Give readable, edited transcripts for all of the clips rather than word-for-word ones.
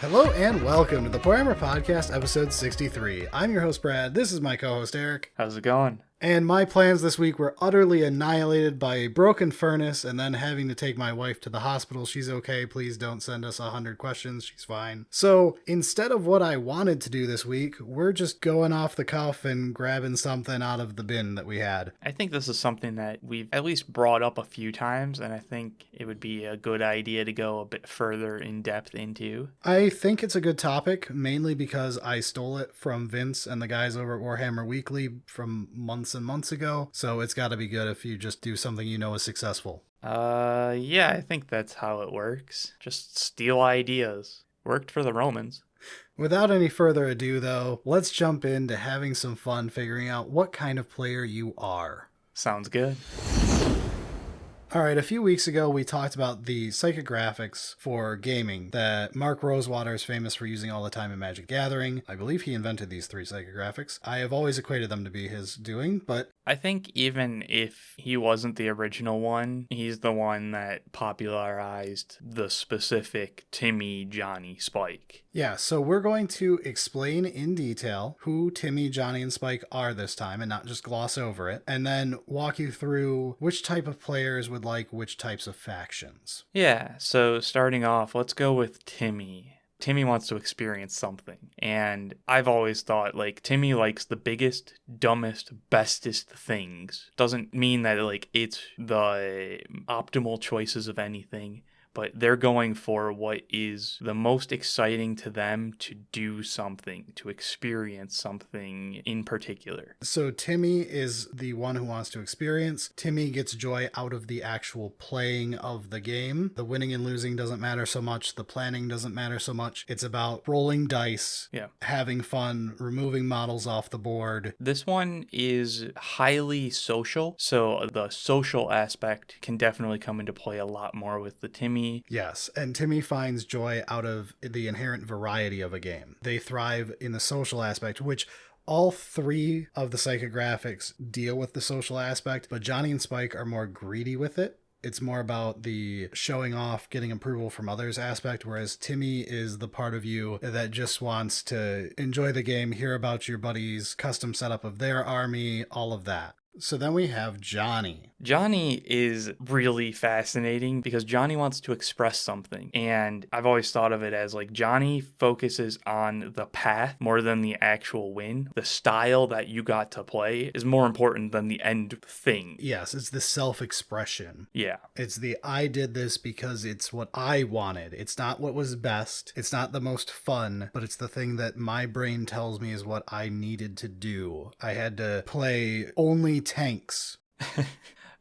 Hello and welcome to the Poimer Podcast, episode 63. I'm your host, Brad. This is my co-host, Eric. How's it going? And my plans this week were utterly annihilated by a broken furnace and then having to take my wife to the hospital. She's okay. Please don't send us 100 questions. She's fine. So instead of what I wanted to do this week, we're just going off the cuff and grabbing something out of the bin that we had. I think this is something that we've at least brought up a few times, and I think it would be a good idea to go a bit further in depth into. I think it's a good topic, mainly because I stole it from Vince and the guys over at Warhammer Weekly from months and months ago, so it's got to be good if you just do something you know is successful. Yeah, I think that's how it works. Just steal ideas. Worked for the Romans. Without any further ado, though, let's jump into having some fun figuring out what kind of player you are. Sounds good. All right, a few weeks ago, we talked about the psychographics for gaming that Mark Rosewater is famous for using all the time in Magic Gathering. I believe he invented these three psychographics. I have always equated them to be his doing, but I think even if he wasn't the original one, he's the one that popularized the specific Timmy, Johnny, Spike. Yeah, so we're going to explain in detail who Timmy, Johnny, and Spike are this time and not just gloss over it, and then walk you through which type of players would like which types of factions. Yeah, so starting off, let's go with Timmy. Timmy wants to experience something. And I've always thought, Timmy likes the biggest, dumbest, bestest things. Doesn't mean that, it's the optimal choices of anything, but they're going for what is the most exciting to them to do something, to experience something in particular. So Timmy is the one who wants to experience. Timmy gets joy out of the actual playing of the game. The winning and losing doesn't matter so much. The planning doesn't matter so much. It's about rolling dice, having fun, removing models off the board. This one is highly social, so the social aspect can definitely come into play a lot more with the Timmy. Yes, and Timmy finds joy out of the inherent variety of a game. They thrive in the social aspect, which all three of the psychographics deal with the social aspect, but Johnny and Spike are more greedy with it. It's more about the showing off, getting approval from others aspect, whereas Timmy is the part of you that just wants to enjoy the game, hear about your buddies' custom setup of their army, all of that. So then we have Johnny. Johnny is really fascinating because Johnny wants to express something. And I've always thought of it as Johnny focuses on the path more than the actual win. The style that you got to play is more important than the end thing. Yes, it's the self-expression. Yeah. It's the I did this because it's what I wanted. It's not what was best. It's not the most fun, but it's the thing that my brain tells me is what I needed to do. I had to play only tanks.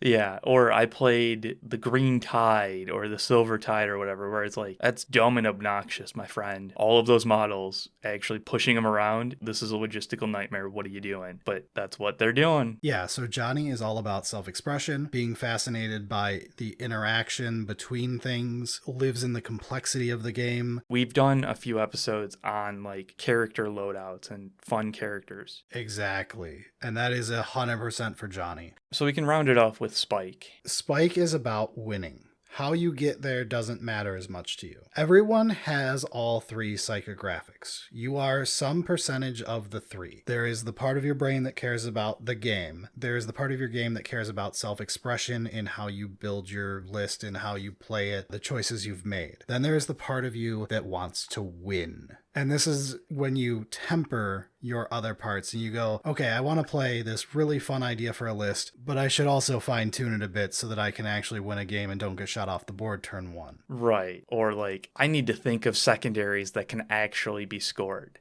Yeah, or I played the Green Tide or the Silver Tide or whatever, where it's that's dumb and obnoxious, my friend. All of those models, actually pushing them around, this is a logistical nightmare. What are you doing? But that's what they're doing. Yeah, so Johnny is all about self-expression, being fascinated by the interaction between things, lives in the complexity of the game. We've done a few episodes on character loadouts and fun characters. Exactly. And that is 100% for Johnny. So we can round it off with Spike. Spike is about winning. How you get there doesn't matter as much to you. Everyone has all three psychographics. You are some percentage of the three. There is the part of your brain that cares about the game. There is the part of your game that cares about self-expression in how you build your list and how you play it, the choices you've made. Then there is the part of you that wants to win. And this is when you temper your other parts and you go, okay, I want to play this really fun idea for a list, but I should also fine tune it a bit so that I can actually win a game and don't get shot off the board turn one. Right. Or I need to think of secondaries that can actually be scored.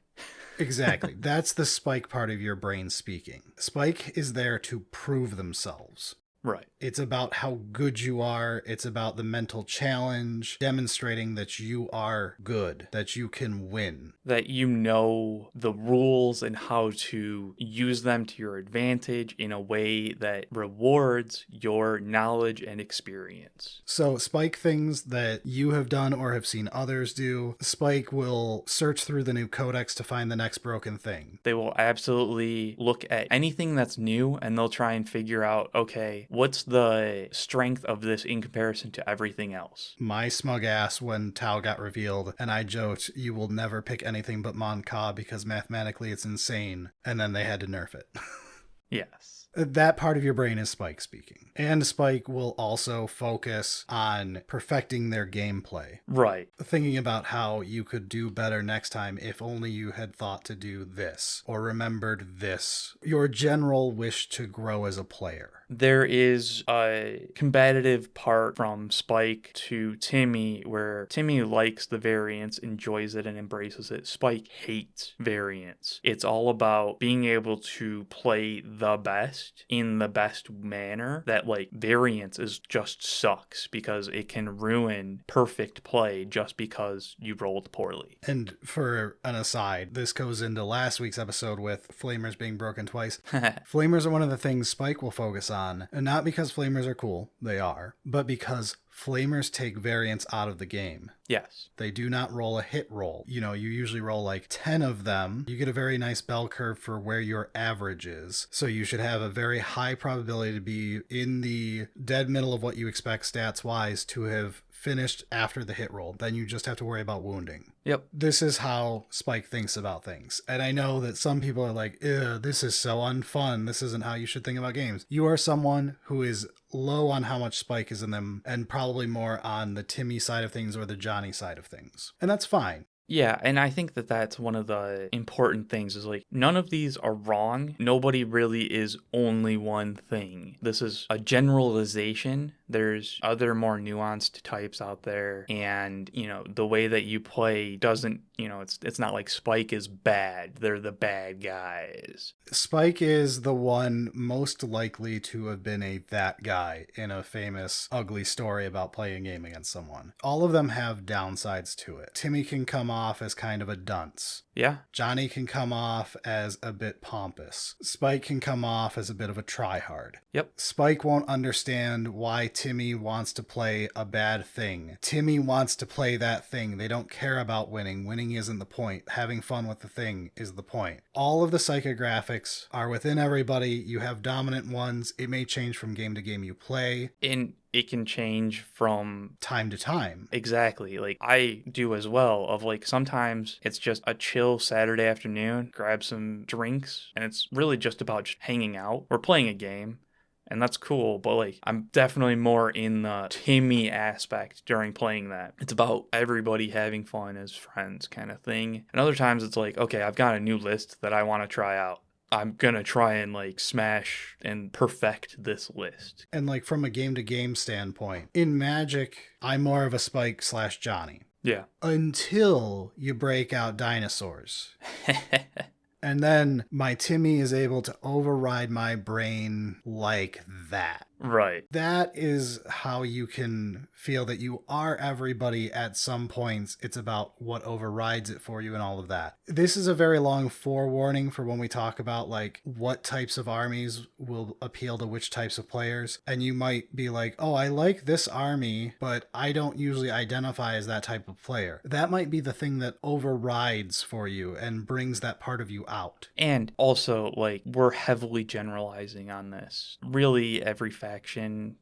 Exactly. That's the Spike part of your brain speaking. Spike is there to prove themselves. Right. It's about how good you are. It's about the mental challenge, demonstrating that you are good, that you can win. That you know the rules and how to use them to your advantage in a way that rewards your knowledge and experience. So Spike things that you have done or have seen others do. Spike will search through the new codex to find the next broken thing. They will absolutely look at anything that's new and they'll try and figure out, okay, what's the strength of this in comparison to everything else? My smug ass when Tau got revealed, and I joked, you will never pick anything but Mon Ka because mathematically it's insane, and then they had to nerf it. Yes. That part of your brain is Spike speaking. And Spike will also focus on perfecting their gameplay. Right. Thinking about how you could do better next time if only you had thought to do this or remembered this. Your general wish to grow as a player. There is a combative part from Spike to Timmy where Timmy likes the variance, enjoys it, and embraces it. Spike hates variance. It's all about being able to play the best in the best manner. That like variance is just sucks because it can ruin perfect play just because you rolled poorly. And for an aside, this goes into last week's episode with Flamers being broken twice. Flamers are one of the things Spike will focus on, and not because Flamers are cool, they are, but because Flamers take variance out of the game. Yes. They do not roll a hit roll. You know, you usually roll like 10 of them. You get a very nice bell curve for where your average is. So you should have a very high probability to be in the dead middle of what you expect stats-wise to have finished after the hit roll. Then you just have to worry about wounding. Yep. This is how Spike thinks about things. And I know that some people are like, ew, this is so unfun. This isn't how you should think about games. You are someone who is low on how much Spike is in them and probably more on the Timmy side of things or the Johnny side of things. And that's fine. Yeah, and I think that that's one of the important things is like none of these are wrong. Nobody really is only one thing. This is a generalization. There's other more nuanced types out there, and you know, the way that you play doesn't, you know, it's not like Spike is bad. They're the bad guys. Spike is the one most likely to have been that guy in a famous ugly story about playing a game against someone. All of them have downsides to it. Timmy can come off as kind of a dunce. Yeah. Johnny can come off as a bit pompous. Spike can come off as a bit of a tryhard. Yep. Spike won't understand why Timmy wants to play a bad thing. Timmy wants to play that thing. They don't care about winning. Winning isn't the point. Having fun with the thing is the point. All of the psychographics are within everybody. You have dominant ones. It may change from game to game you play. And it can change from time to time. Exactly. Like I do as well of like sometimes it's just a chill Saturday afternoon, grab some drinks, and it's really just about just hanging out or playing a game. And that's cool, but like I'm definitely more in the Timmy aspect during playing that. It's about everybody having fun as friends kind of thing. And other times it's like, okay, I've got a new list that I want to try out. I'm gonna try and like smash and perfect this list. And like from a game to game standpoint, in Magic, I'm more of a Spike / Johnny. Yeah. Until you break out dinosaurs. And then my Timmy is able to override my brain like that. Right. That is how you can feel that you are everybody at some points. It's about what overrides it for you and all of that. This is a very long forewarning for when we talk about like what types of armies will appeal to which types of players. And you might be like, oh, I like this army, but I don't usually identify as that type of player. That might be the thing that overrides for you and brings that part of you out. And also, like, we're heavily generalizing on this. Really, every faction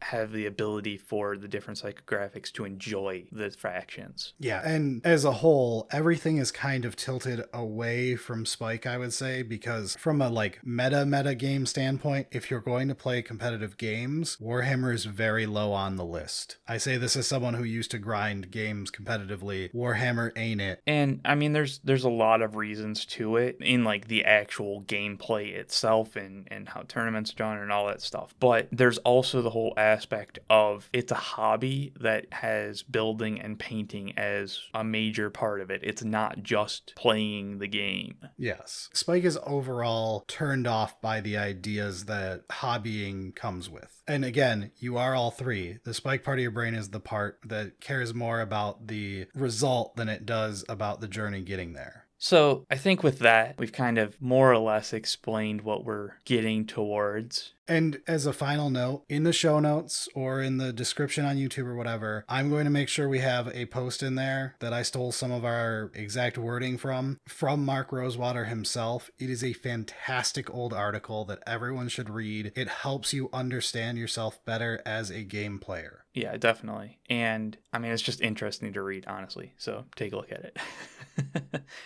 have the ability for the different psychographics to enjoy the factions. Yeah, and as a whole, everything is kind of tilted away from Spike, I would say, because from a like meta game standpoint, if you're going to play competitive games, Warhammer is very low on the list. I say this as someone who used to grind games competitively. Warhammer ain't it. And I mean, there's a lot of reasons to it in like the actual gameplay itself and how tournaments are done and all that stuff. But there's also the whole aspect of it's a hobby that has building and painting as a major part of it. It's not just playing the game. Yes. Spike is overall turned off by the ideas that hobbying comes with. And again, you are all three. The Spike part of your brain is the part that cares more about the result than it does about the journey getting there. So I think with that, we've kind of more or less explained what we're getting towards. And as a final note, in the show notes or in the description on YouTube or whatever, I'm going to make sure we have a post in there that I stole some of our exact wording from Mark Rosewater himself. It is a fantastic old article that everyone should read. It helps you understand yourself better as a game player. Yeah, definitely. And I mean, it's just interesting to read, honestly. So take a look at it.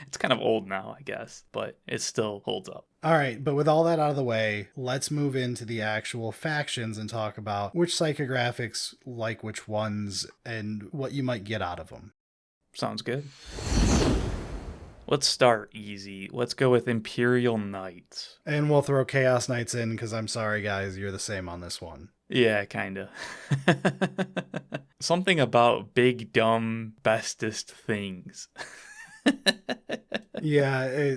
It's kind of old now, I guess, but it still holds up. All right, but with all that out of the way, let's move into the actual factions and talk about which psychographics like which ones and what you might get out of them. Sounds good. Let's start easy. Let's go with Imperial Knights. And we'll throw Chaos Knights in because I'm sorry, guys, you're the same on this one. Yeah, kind of. Something about big, dumb, bestest things. Yeah,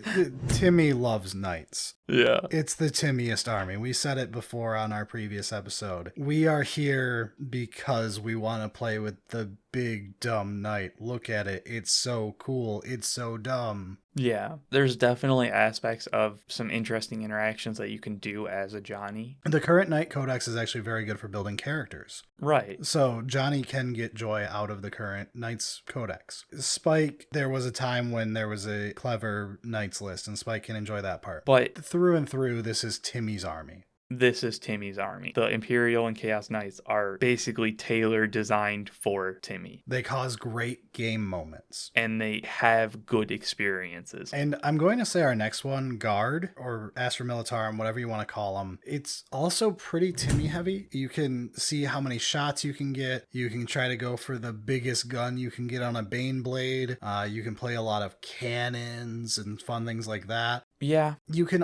Timmy loves knights. Yeah. It's the Timmiest army. We said it before on our previous episode. We are here because we want to play with the big dumb knight. Look at it. It's so cool. It's so dumb. Yeah, there's definitely aspects of some interesting interactions that you can do as a Johnny. The current Knight Codex is actually very good for building characters. Right. So Johnny can get joy out of the current Knights Codex. Spike, there was a time when there was a clever Knights list, and Spike can enjoy that part. But through and through, this is Timmy's army. This is Timmy's army. The Imperial and Chaos Knights are basically tailored, designed for Timmy. They cause great game moments. And they have good experiences. And I'm going to say our next one, Guard, or Astra Militarum, whatever you want to call them, it's also pretty Timmy heavy. You can see how many shots you can get. You can try to go for the biggest gun you can get on a Bane Blade. You can play a lot of cannons and fun things like that. Yeah. You could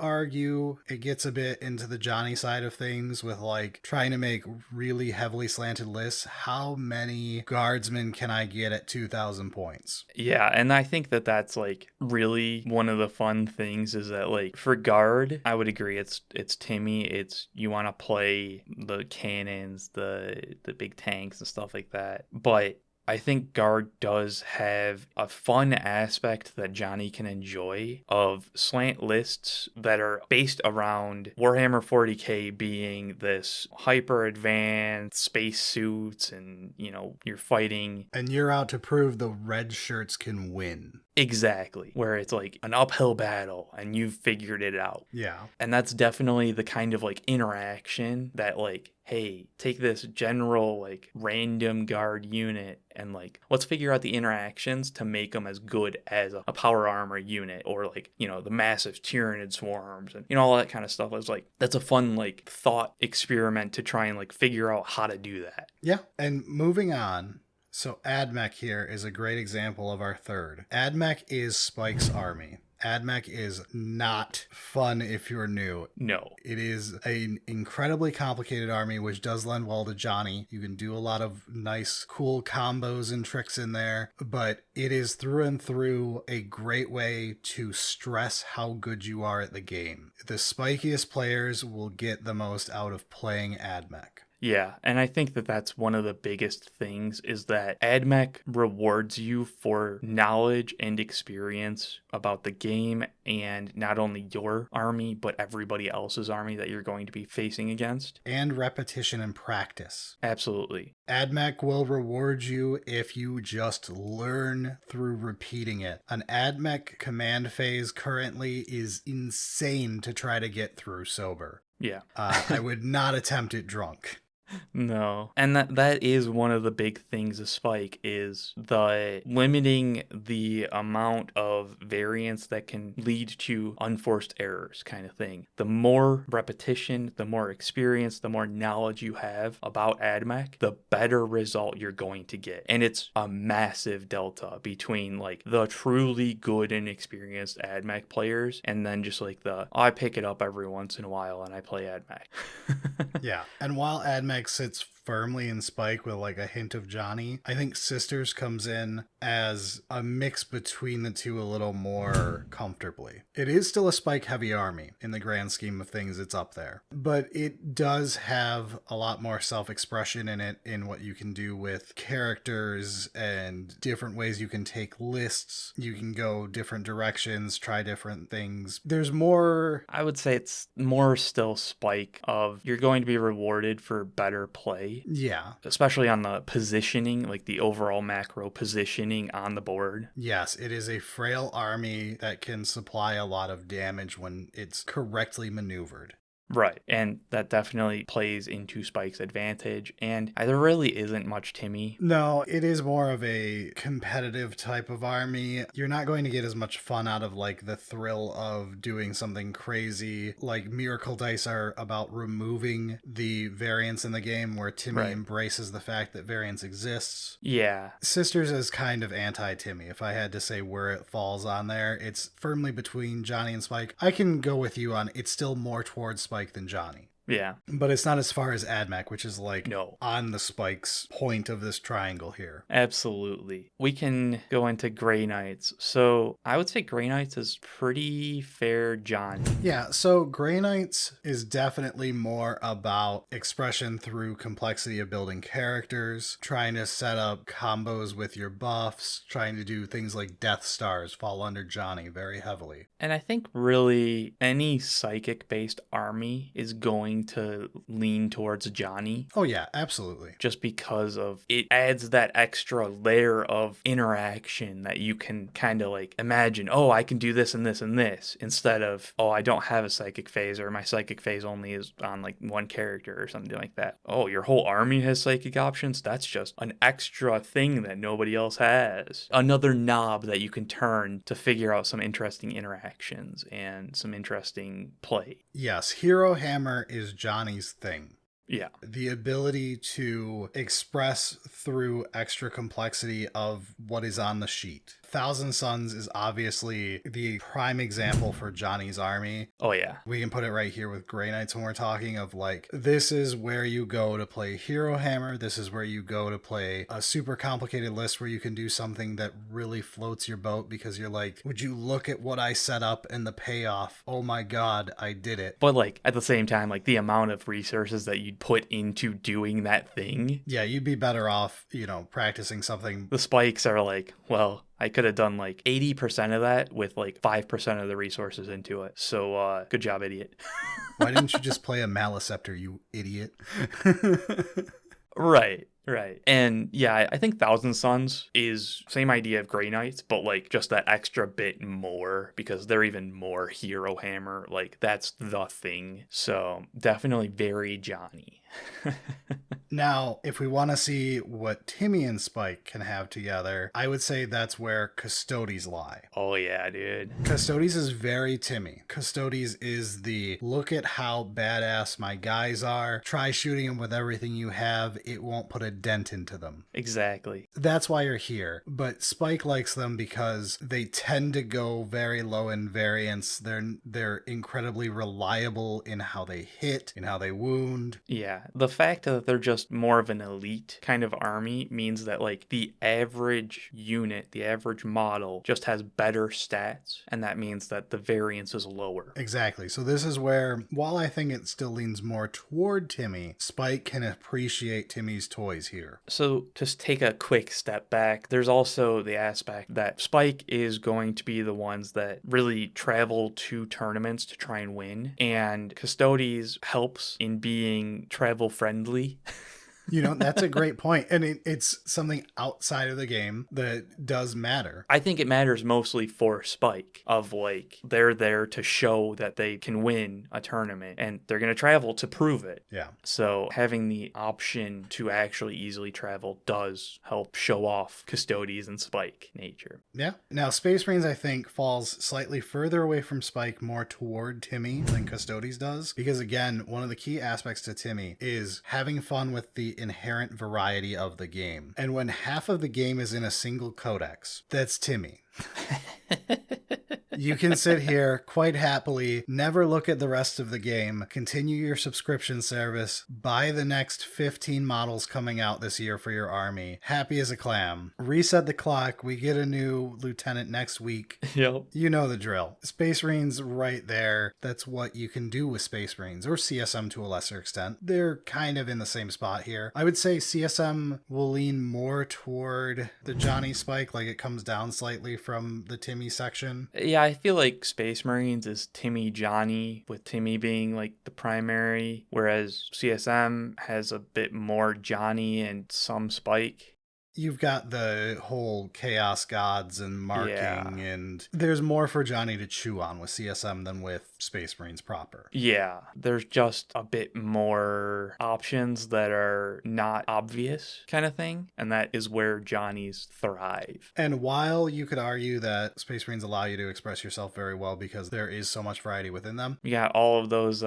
argue it gets a bit into the Johnny side of things with like trying to make really heavily slanted lists. How many guardsmen can I get at 2,000 points? Yeah, and I think that that's like really one of the fun things is that like for guard, I would agree it's Timmy. It's you want to play the cannons, the big tanks and stuff like that. But I think Guard does have a fun aspect that Johnny can enjoy of slant lists that are based around Warhammer 40k being this hyper advanced space suits and, you know, you're fighting. And you're out to prove the red shirts can win. Exactly. Where it's like an uphill battle and you've figured it out. Yeah. And that's definitely the kind of like interaction that like, hey, take this general like random guard unit and like let's figure out the interactions to make them as good as a power armor unit or like, you know, the massive Tyranid swarms and, you know, all that kind of stuff. Is like that's a fun like thought experiment to try and like figure out how to do that. Yeah. And moving on. So AdMech here is a great example of our third. AdMech is Spike's army. AdMech is not fun if you're new. No. It is an incredibly complicated army, which does lend well to Johnny. You can do a lot of nice, cool combos and tricks in there, but it is through and through a great way to stress how good you are at the game. The spikiest players will get the most out of playing AdMech. Yeah, and I think that that's one of the biggest things is that AdMech rewards you for knowledge and experience about the game and not only your army, but everybody else's army that you're going to be facing against. And repetition and practice. Absolutely. AdMech will reward you if you just learn through repeating it. An AdMech command phase currently is insane to try to get through sober. Yeah. I would not attempt it drunk. No. And that is one of the big things of Spike is the limiting the amount of variance that can lead to unforced errors kind of thing. The more repetition, the more experience, the more knowledge you have about AdMech, the better result you're going to get. And it's a massive delta between like the truly good and experienced AdMech players and then just like I pick it up every once in a while and I play AdMech. Yeah. And while AdMech sits firmly in Spike with like a hint of Johnny. I think Sisters comes in as a mix between the two a little more comfortably. It is still a Spike heavy army in the grand scheme of things. It's up there, but it does have a lot more self-expression in it, in what you can do with characters and different ways you can take lists. You can go different directions, try different things. There's more. I would say it's more still Spike of you're going to be rewarded for better play. Yeah. Especially on the positioning, like the overall macro positioning on the board. Yes, it is a frail army that can supply a lot of damage when it's correctly maneuvered. Right, and that definitely plays into Spike's advantage, and there really isn't much Timmy. No, it is more of a competitive type of army. You're not going to get as much fun out of like the thrill of doing something crazy. Like Miracle Dice are about removing the variance in the game, where Timmy embraces the fact that variance exists. Yeah. Sisters is kind of anti-Timmy. If I had to say where it falls on there, it's firmly between Johnny and Spike. I can go with you on it's still more towards Spike than Johnny. Yeah. But it's not as far as AdMech, which is like no. on the Spike's point of this triangle here. Absolutely. We can go into Grey Knights. So I would say Grey Knights is pretty fair Johnny. Yeah, so Grey Knights is definitely more about expression through complexity of building characters, trying to set up combos with your buffs, trying to do things like Death Stars fall under Johnny very heavily. And I think really any psychic-based army is going to lean towards Johnny. Oh yeah, absolutely. Just because of it adds that extra layer of interaction that you can kind of like imagine, oh, I can do this and this and this, instead of, oh, I don't have a psychic phase, or my psychic phase only is on like one character or something like that. Oh, your whole army has psychic options? That's just an extra thing that nobody else has. Another knob that you can turn to figure out some interesting interactions and some interesting play. Yes, Hero Hammer is Johnny's thing. Yeah. The ability to express through extra complexity of what is on the sheet. Thousand Suns is obviously the prime example for Johnny's army. Oh, yeah. We can put it right here with Grey Knights when we're talking of like, this is where you go to play Hero Hammer. This is where you go to play a super complicated list where you can do something that really floats your boat because you're like, would you look at what I set up and the payoff? Oh my God, I did it. But like at the same time, like the amount of resources that you'd put into doing that thing. Yeah, you'd be better off, practicing something. The spikes are like, well, I could have done like 80% of that with like 5% of the resources into it. So good job, idiot. Why didn't you just play a Maliceptor, you idiot? Right. And yeah, I think Thousand Suns is same idea of Grey Knights, but like just that extra bit more because they're even more Hero Hammer. Like that's the thing. So definitely very Johnny. Now, if we want to see what Timmy and Spike can have together, I would say that's where Custodes lie. Oh yeah, dude. Custodes is very Timmy. Custodes is the look at how badass my guys are. Try shooting them with everything you have. It won't put a dent into them. Exactly. That's why you're here. But Spike likes them because they tend to go very low in variance. They're incredibly reliable in how they hit, in how they wound. Yeah. The fact that they're just more of an elite kind of army means that like the average unit, the average model just has better stats, and that means that the variance is lower. Exactly. So this is where, while I think it still leans more toward Timmy, Spike can appreciate Timmy's toys here. So just take a quick step back. There's also the aspect that Spike is going to be the ones that really travel to tournaments to try and win, and Custodes helps in being travel friendly. That's a great point. And it's something outside of the game that does matter. I think it matters mostly for Spike, of like, they're there to show that they can win a tournament and they're going to travel to prove it. Yeah. So having the option to actually easily travel does help show off Custodes and Spike nature. Yeah. Now, Space Marines, I think, falls slightly further away from Spike, more toward Timmy than Custodes does. Because again, one of the key aspects to Timmy is having fun with the inherent variety of the game. And when half of the game is in a single codex, that's Timmy. You can sit here quite happily, never look at the rest of the game, continue your subscription service, buy the next 15 models coming out this year for your army, happy as a clam. Reset the clock, we get a new lieutenant next week. Yep. You know the drill. Space Marines right there. That's what you can do with Space Marines, or CSM to a lesser extent. They're kind of in the same spot here. I would say CSM will lean more toward the Johnny spike, like it comes down slightly from the Timmy section. Yeah, I feel like Space Marines is Timmy Johnny, with Timmy being like the primary, whereas CSM has a bit more Johnny and some Spike. You've got the whole chaos gods and marking, Yeah. and there's more for Johnny to chew on with CSM than with Space Marines proper. Yeah, there's just a bit more options that are not obvious kind of thing, and that is where Johnnies thrive. And while you could argue that Space Marines allow you to express yourself very well because there is so much variety within them, You got all of those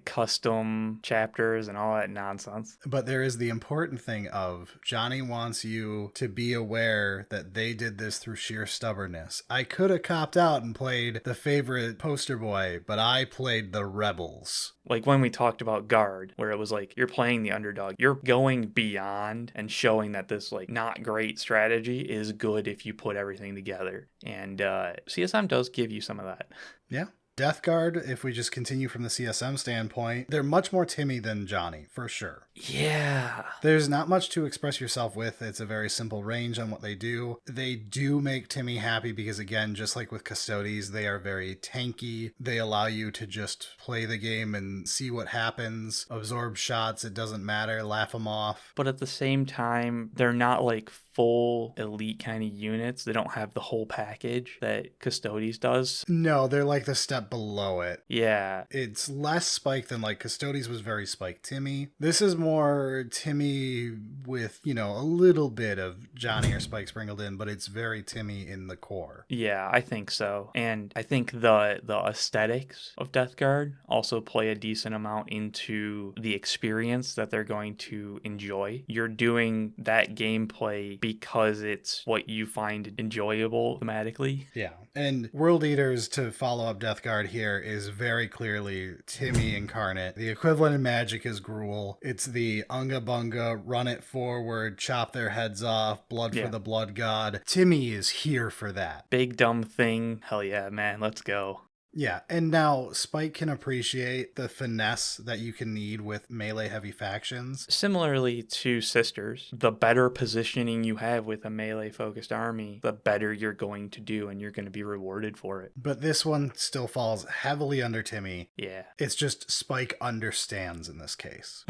custom chapters and all that nonsense. but there is the important thing of Johnny wants you to be aware that they did this through sheer stubbornness. I could have copped out and played the favorite poster boy, but I played the rebels. Like when we talked about Guard, where it was like, you're playing the underdog. You're going beyond and showing that this like not great strategy is good if you put everything together. And CSM does give you some of that. Yeah. Death Guard, if we just continue from the CSM standpoint, they're much more Timmy than Johnny, for sure. Yeah. There's not much to express yourself with. It's a very simple range on what they do. They do make Timmy happy because, again, just like with Custodes, they are very tanky. They allow you to just play the game and see what happens, absorb shots, it doesn't matter, laugh them off. But at the same time, they're not like full elite kind of units. They don't have the whole package that Custodes does. No, they're like the step below it. Yeah. It's less spike than like Custodes was very spike Timmy. This is more Timmy with, you know, a little bit of Johnny or Spike sprinkled in, but it's very Timmy in the core. Yeah, I think so. And I think the aesthetics of Death Guard also play a decent amount into the experience that they're going to enjoy. You're doing that gameplay because it's what you find enjoyable thematically. Yeah. And World Eaters, to follow up Death Guard here, is very clearly Timmy incarnate. The equivalent in Magic is Gruul. It's the Unga Bunga, run it forward, chop their heads off, blood for the blood god. Timmy is here for that. Big dumb thing. Hell yeah, man, let's go. Yeah, and now Spike can appreciate the finesse that you can need with melee heavy factions. Similarly to Sisters, the better positioning you have with a melee focused army, the better you're going to do, and you're going to be rewarded for it. But this one still falls heavily under Timmy. Yeah. It's just Spike understands in this case.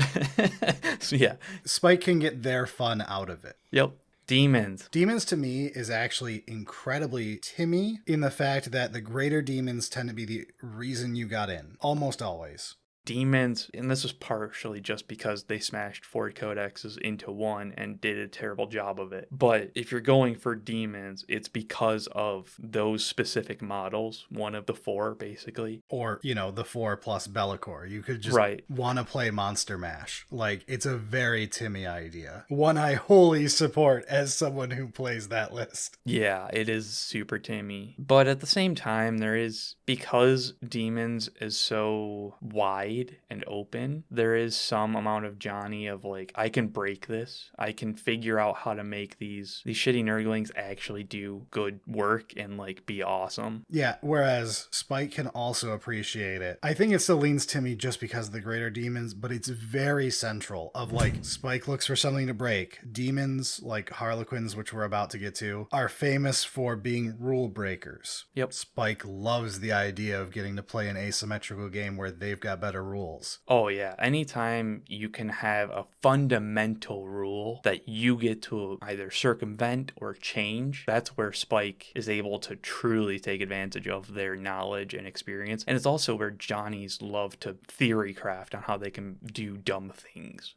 So yeah. Spike can get their fun out of it. Yep. Demons. Demons to me is actually incredibly Timmy in the fact that the greater demons tend to be the reason you got in. Almost always. Demons, and this was partially just because they smashed 4 codexes into one and did a terrible job of it. But if you're going for demons, it's because of those specific models, one of the 4 basically. Or, you know, the 4 plus Bellicor. You could just want to play Monster Mash. Like, it's a very Timmy idea. One I wholly support as someone who plays that list. Yeah, it is super Timmy. But at the same time, there is, because demons is so wide and open, there is some amount of Johnny of like, I can break this. I can figure out how to make these shitty nurglings actually do good work and like be awesome. Yeah, whereas Spike can also appreciate it. I think it still leans Timmy just because of the greater demons, but it's very central of like, Spike looks for something to break. Demons, like Harlequins, which we're about to get to, are famous for being rule breakers. Yep. Spike loves the idea of getting to play an asymmetrical game where they've got better rules. Oh yeah, anytime you can have a fundamental rule that you get to either circumvent or change, that's where Spike is able to truly take advantage of their knowledge and experience. And it's also where Johnnies love to theory craft on how they can do dumb things.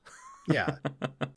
Yeah.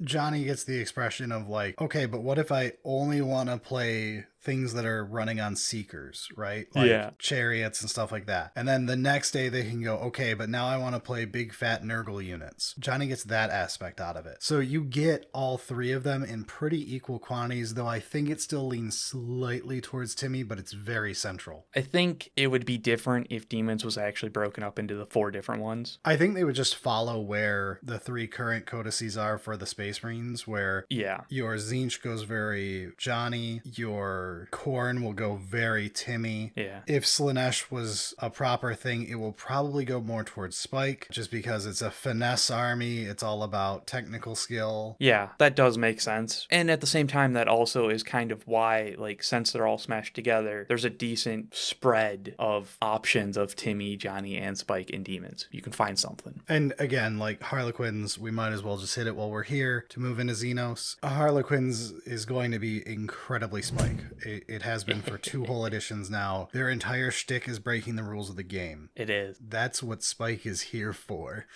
Johnny gets the expression of like, okay, but what if I only want to play things that are running on seekers, right? Yeah. Chariots and stuff like that. And then the next day they can go, okay, but now I want to play big fat Nurgle units. Johnny gets that aspect out of it. So you get all three of them in pretty equal quantities, though I think it still leans slightly towards Timmy, but it's very central. I think it would be different if Demons was actually broken up into the 4 different ones. I think they would just follow where the 3 current codices are for the Space Marines, where your Tzeentch goes very Johnny, your Khorne will go very Timmy. Yeah. If Slaanesh was a proper thing, it will probably go more towards Spike, just because it's a finesse army, it's all about technical skill. Yeah, that does make sense. And at the same time, that also is kind of why, like, since they're all smashed together, there's a decent spread of options of Timmy, Johnny, and Spike in Demons. You can find something. And again, like Harlequins, we might as well just hit it while we're here to move into Xenos. Harlequins is going to be incredibly Spike. It has been for 2 whole editions now. Their entire shtick is breaking the rules of the game. It is. That's what Spike is here for.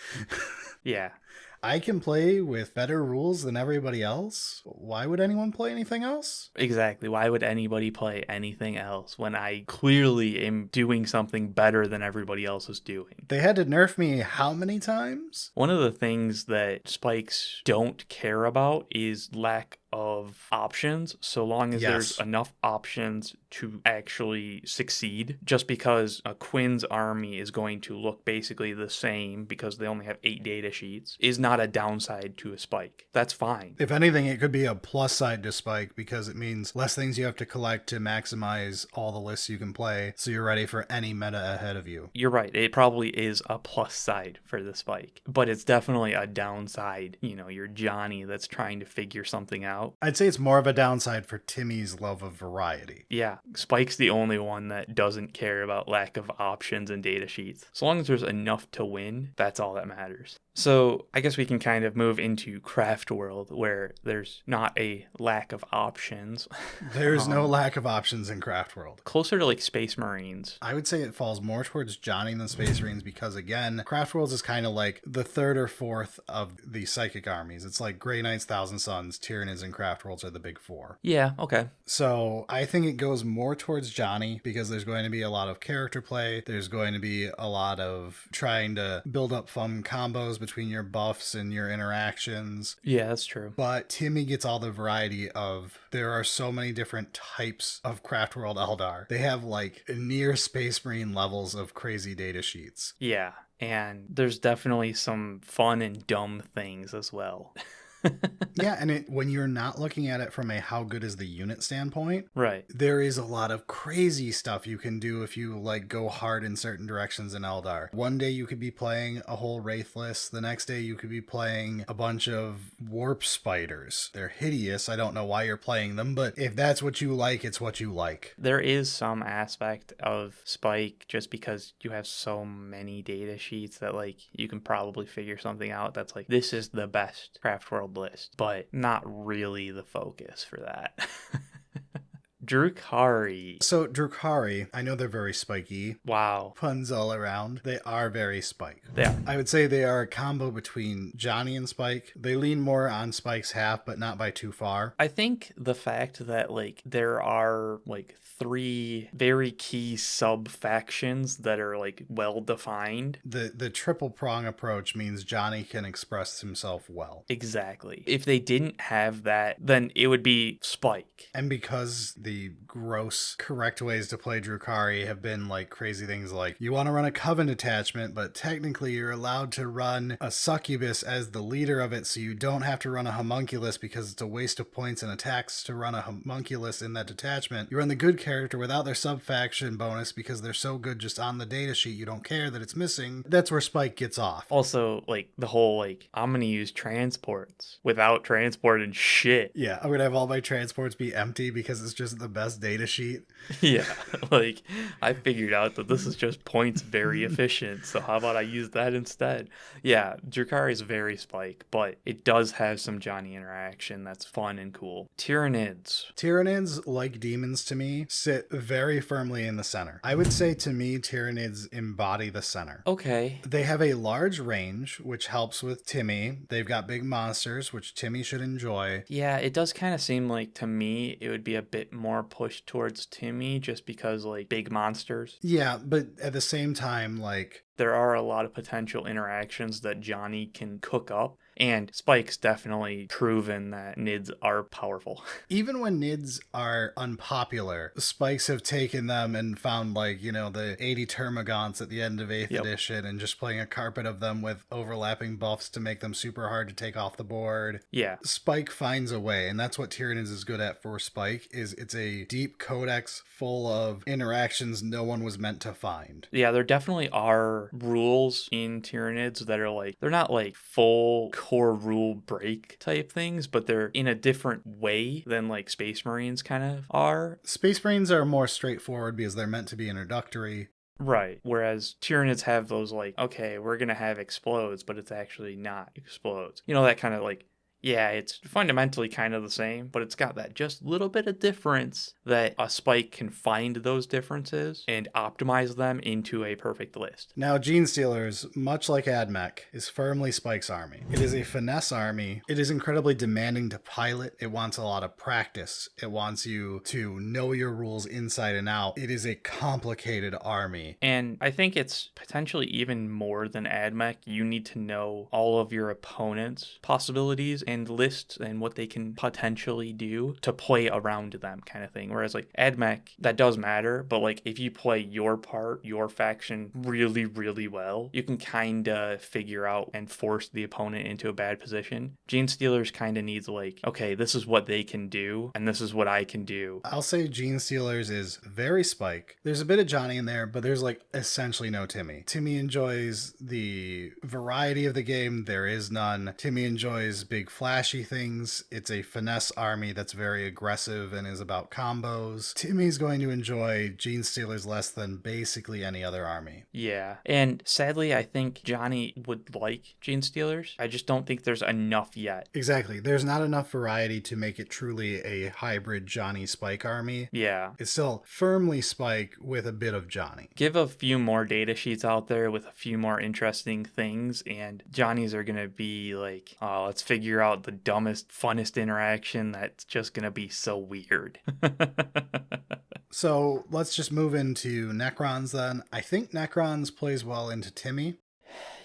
Yeah. I can play with better rules than everybody else. Why would anyone play anything else? Exactly. Why would anybody play anything else when I clearly am doing something better than everybody else is doing? They had to nerf me how many times? One of the things that Spikes don't care about is lack of options, so long as there's enough options to actually succeed. Just because a Quinn's army is going to look basically the same because they only have 8 data sheets is not a downside to a Spike. That's fine. If anything, it could be a plus side to Spike because it means less things you have to collect to maximize all the lists you can play, so you're ready for any meta ahead of you. You're right. It probably is a plus side for the Spike, but it's definitely a downside. You know, you're Johnny that's trying to figure something out. I'd say it's more of a downside for Timmy's love of variety. Yeah, Spike's the only one that doesn't care about lack of options and data sheets. So long as there's enough to win, that's all that matters. So I guess we can kind of move into Craftworld, where there's not a lack of options. There's no lack of options in Craftworld. Closer to like Space Marines. I would say it falls more towards Johnny than Space Marines because, again, Craftworlds is kind of like the 3rd or 4th of the Psychic armies. It's like Grey Knights, Thousand Sons, Tyranids, and Craftworlds are the big 4. Yeah, okay. So I think it goes more towards Johnny because there's going to be a lot of character play. There's going to be a lot of trying to build up fun combos between your buffs and your interactions. Yeah, that's true. But Timmy gets all the variety of, there are so many different types of Craftworld Eldar. They have like near Space Marine levels of crazy data sheets. Yeah, and there's definitely some fun and dumb things as well. Yeah, and when you're not looking at it from a how good is the unit standpoint, right, there is a lot of crazy stuff you can do if you like go hard in certain directions in Eldar. One day you could be playing a whole Wraith list, the next day you could be playing a bunch of warp spiders. They're hideous, I don't know why you're playing them, but if that's what you like, it's what you like. There is some aspect of Spike just because you have so many data sheets that like you can probably figure something out that's like, this is the best Craftworld list, but not really the focus for that. Drukhari. So Drukhari, I know they're very spiky. Wow. Puns all around. They are very Spike. They are. I would say they are a combo between Johnny and Spike. They lean more on Spike's half, but not by too far. I think the fact that like there are like 3 very key sub factions that are like well defined. The triple prong approach means Johnny can express himself well. Exactly. If they didn't have that, then it would be Spike. And because the gross correct ways to play Drukhari have been like crazy things like you want to run a Coven detachment, but technically you're allowed to run a Succubus as the leader of it, so you don't have to run a Homunculus because it's a waste of points and attacks to run a Homunculus in that detachment. You run the good character without their sub-faction bonus because they're so good just on the data sheet you don't care that it's missing. That's where Spike gets off. Also, like the whole like I'm gonna use transports without transport and shit. Yeah, I'm gonna have all my transports be empty because it's just the best data sheet. Yeah, like I figured out that this is just points very efficient, so how about I use that instead? Yeah, Drukhari is very Spike, but it does have some Johnny interaction that's fun and cool. Tyranids, like Demons to me, sit very firmly in the center. I would say to me, Tyranids embody the center. Okay. They have a large range, which helps with Timmy. They've got big monsters, which Timmy should enjoy. Yeah, it does kind of seem like to me it would be a bit more more pushed towards Timmy just because, like, big monsters. Yeah, but at the same time, like, there are a lot of potential interactions that Johnny can cook up. And Spike's definitely proven that Nids are powerful. even when Nids are unpopular, Spikes have taken them and found, like, you know, the 80 Termagants at the end of 8th edition and just playing a carpet of them with overlapping buffs to make them super hard to take off the board. Yeah. Spike finds a way, and that's what Tyranids is good at for Spike, is it's a deep codex full of interactions no one was meant to find. Yeah, there definitely are rules in Tyranids that are like, they're not like full core rule break type things, but they're in a different way than like Space Marines kind of are. Space Marines are more straightforward because they're meant to be introductory. Right. Whereas Tyranids have those like, okay, we're going to have explodes, but it's actually not explodes. You know, that kind of like, yeah, it's fundamentally kind of the same, but it's got that just little bit of difference that a Spike can find those differences and optimize them into a perfect list. Now, Genestealers, much like AdMech, is firmly Spike's army. It is a finesse army. It is incredibly demanding to pilot. It wants a lot of practice. It wants you to know your rules inside and out. It is a complicated army. And I think it's potentially even more than AdMech. You need to know all of your opponents' possibilities and lists and what they can potentially do to play around them, kind of thing. Whereas like AdMech, that does matter, but like if you play your part, your faction really, really well, you can kind of figure out and force the opponent into a bad position. Genestealers kind of needs like, okay, this is what they can do, and this is what I can do. I'll say Genestealers is very Spike. There's a bit of Johnny in there, but there's like essentially no Timmy. Timmy enjoys the variety of the game. There is none. Timmy enjoys big flashy things. It's a finesse army that's very aggressive and is about combos. Timmy's going to enjoy Genestealers less than basically any other army. Yeah, and sadly, I think Johnny would like Genestealers. I just don't think there's enough yet. Exactly. There's not enough variety to make it truly a hybrid Johnny Spike army. Yeah. It's still firmly Spike with a bit of Johnny. Give a few more data sheets out there with a few more interesting things, and Johnnies are going to be like, oh, let's figure out the dumbest, funnest interaction that's just going to be so weird. So let's just move into Necrons then. I think Necrons plays well into Timmy.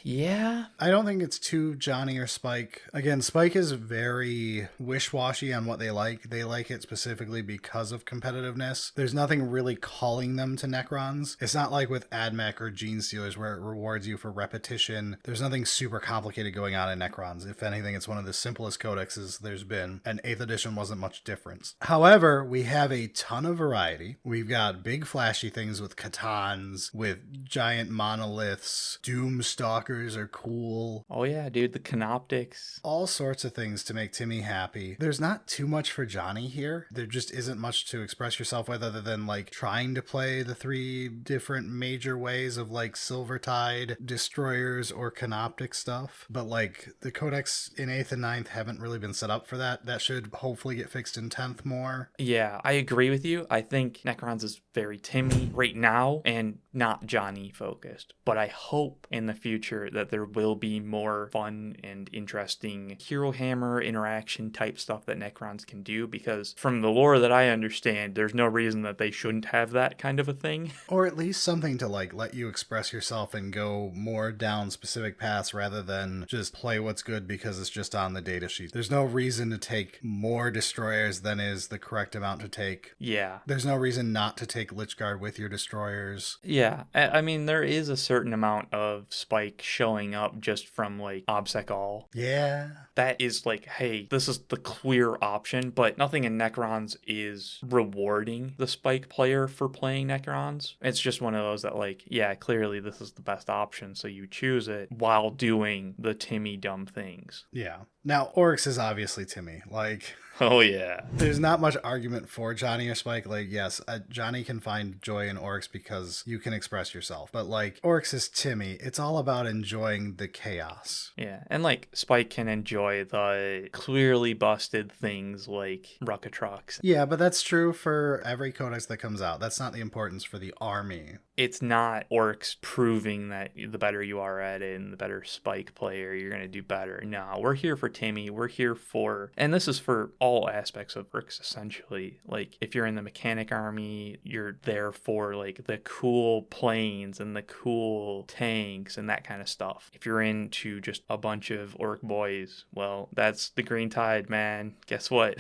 Yeah. I don't think it's too Johnny or Spike. Again, Spike is very wish-washy on what they like. They like it specifically because of competitiveness. There's nothing really calling them to Necrons. It's not like with AdMech or Genestealers where it rewards you for repetition. There's nothing super complicated going on in Necrons. If anything, it's one of the simplest codexes there's been, and 8th edition wasn't much difference. However, we have a ton of variety. We've got big flashy things with Catons, with giant monoliths, Doomstalkers are cool. Oh yeah, dude, the Canoptics. All sorts of things to make Timmy happy. There's not too much for Johnny here. There just isn't much to express yourself with other than like trying to play the 3 different major ways of like Silvertide, Destroyers, or Canoptic stuff. But like the codex in 8th and 9th haven't really been set up for that. That should hopefully get fixed in 10th more. Yeah, I agree with you. I think Necrons is very Timmy right now and not Johnny focused. But I hope in the future that there will be more fun and interesting hero hammer interaction type stuff that Necrons can do, because from the lore that I understand, there's no reason that they shouldn't have that kind of a thing. Or at least something to like let you express yourself and go more down specific paths rather than just play what's good because it's just on the datasheet. There's no reason to take more destroyers than is the correct amount to take. Yeah. There's no reason not to take LiQWYD with your destroyers. Yeah. I mean, there is a certain amount of Spike showing up just from like OBSEC all. Yeah. That is like, hey, this is the clear option, but nothing in Necrons is rewarding the Spike player for playing Necrons. It's just one of those that like, yeah, clearly this is the best option, so you choose it while doing the Timmy dumb things. Yeah. Now, Orks is obviously Timmy. Like, oh yeah. There's not much argument for Johnny or Spike. Like, yes, Johnny can find joy in Orks because you can express yourself. But like, Orks is Timmy. It's all about enjoying the chaos. Yeah, and like Spike can enjoy the clearly busted things like Rucka Trucks. Yeah, but that's true for every codex that comes out. That's not the importance for the army. It's not orcs proving that the better you are at it and the better spike player, you're going to do better. No, we're here for Timmy. We're here for, and this is for all aspects of orcs essentially. Like if you're in the mechanic army, you're there for like the cool planes and the cool tanks and that kind of stuff. If you're into just a bunch of orc boys, well, that's the green tide, man. Guess what?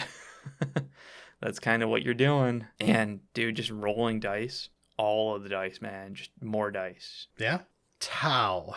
That's kind of what you're doing. And dude, just rolling dice. All of the dice, man. Just more dice. Yeah. Tau.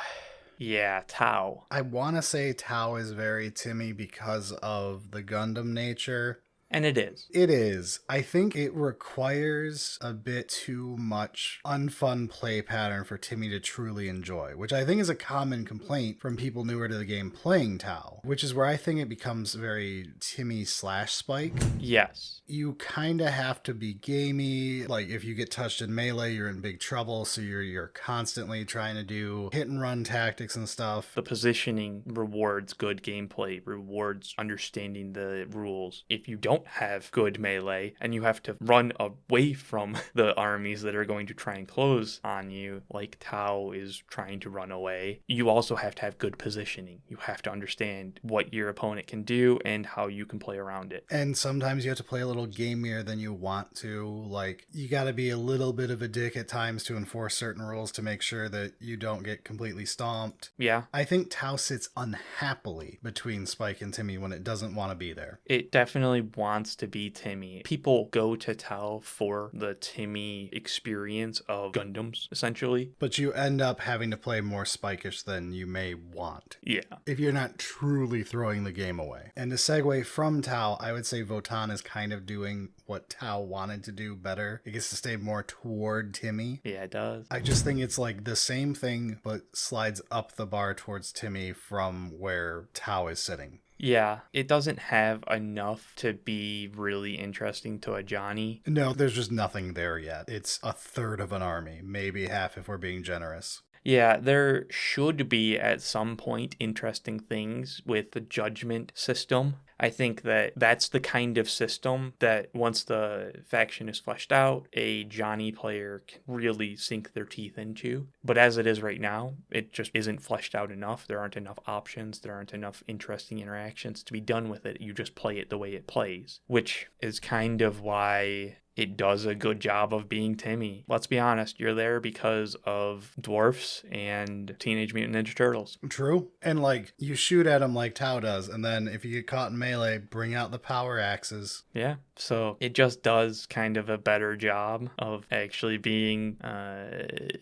Yeah, Tau. I want to say Tau is very Timmy because of the Gundam nature. And it is. It is. I think it requires a bit too much unfun play pattern for Timmy to truly enjoy, which I think is a common complaint from people newer to the game playing Tau, which is where I think it becomes very Timmy/Spike. Yes. You kind of have to be gamey. Like if you get touched in melee, you're in big trouble, so you're constantly trying to do hit and run tactics and stuff. The positioning rewards good gameplay, rewards understanding the rules. If you don't have good melee and you have to run away from the armies that are going to try and close on you, like Tau is trying to run away, you also have to have good positioning. You have to understand what your opponent can do and how you can play around it. And sometimes you have to play a little gamier than you want to. Like you got to be a little bit of a dick at times to enforce certain rules to make sure that you don't get completely stomped. Yeah. I think Tau sits unhappily between Spike and Timmy when it doesn't want to be there. It definitely wants to be Timmy. People go to Tau for the Timmy experience of Gundams, essentially. But you end up having to play more Spike-ish than you may want. Yeah. If you're not truly throwing the game away. And to segue from Tau, I would say Votann is kind of doing what Tau wanted to do better. It gets to stay more toward Timmy. Yeah, it does. I just think it's like the same thing, but slides up the bar towards Timmy from where Tau is sitting. Yeah, it doesn't have enough to be really interesting to a Johnny. No, there's just nothing there yet. It's a third of an army, maybe half if we're being generous. Yeah, there should be at some point interesting things with the judgment system. I think that that's the kind of system that once the faction is fleshed out, a Johnny player can really sink their teeth into. But as it is right now, it just isn't fleshed out enough. There aren't enough options. There aren't enough interesting interactions to be done with it. You just play it the way it plays, which is kind of why it does a good job of being Timmy. Let's be honest, you're there because of dwarfs and Teenage Mutant Ninja Turtles. True. And like, you shoot at them like Tau does, and then if you get caught in melee, bring out the power axes. Yeah, so it just does kind of a better job of actually being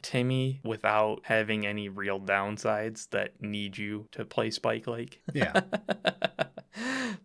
Timmy without having any real downsides that need you to play Spike like. Yeah.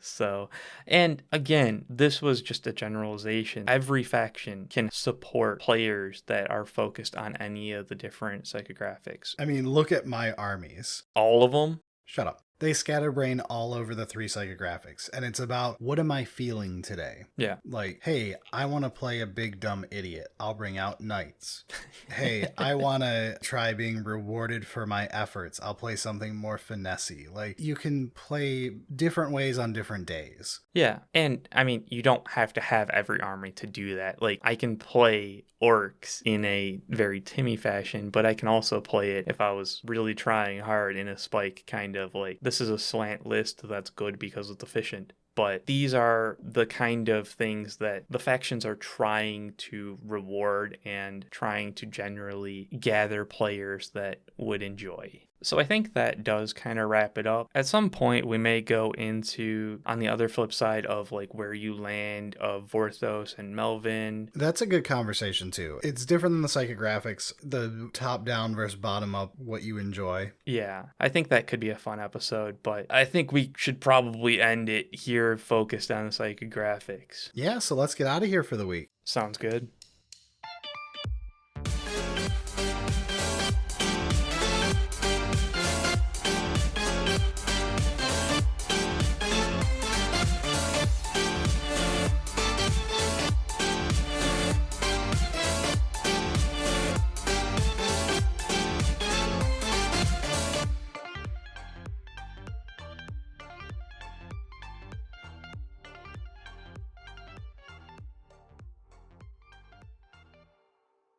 So, and again, this was just a generalization. Every faction can support players that are focused on any of the different psychographics. I mean, look at my armies. All of them? Shut up. They scatterbrain all over the 3 psychographics, and it's about, what am I feeling today? Yeah. Like, hey, I want to play a big dumb idiot. I'll bring out knights. Hey, I want to try being rewarded for my efforts. I'll play something more finessey. Like, you can play different ways on different days. Yeah, and I mean, you don't have to have every army to do that. Like, I can play Orks in a very Timmy fashion, but I can also play it if I was really trying hard in a Spike kind of like, this is a slant list that's good because it's efficient. But these are the kind of things that the factions are trying to reward and trying to generally gather players that would enjoy. So I think that does kind of wrap it up. At some point, we may go into, on the other flip side of like where you land of Vorthos and Melvin. That's a good conversation too. It's different than the psychographics, the top down versus bottom up, what you enjoy. Yeah, I think that could be a fun episode, but I think we should probably end it here focused on the psychographics. Yeah, so let's get out of here for the week. Sounds good.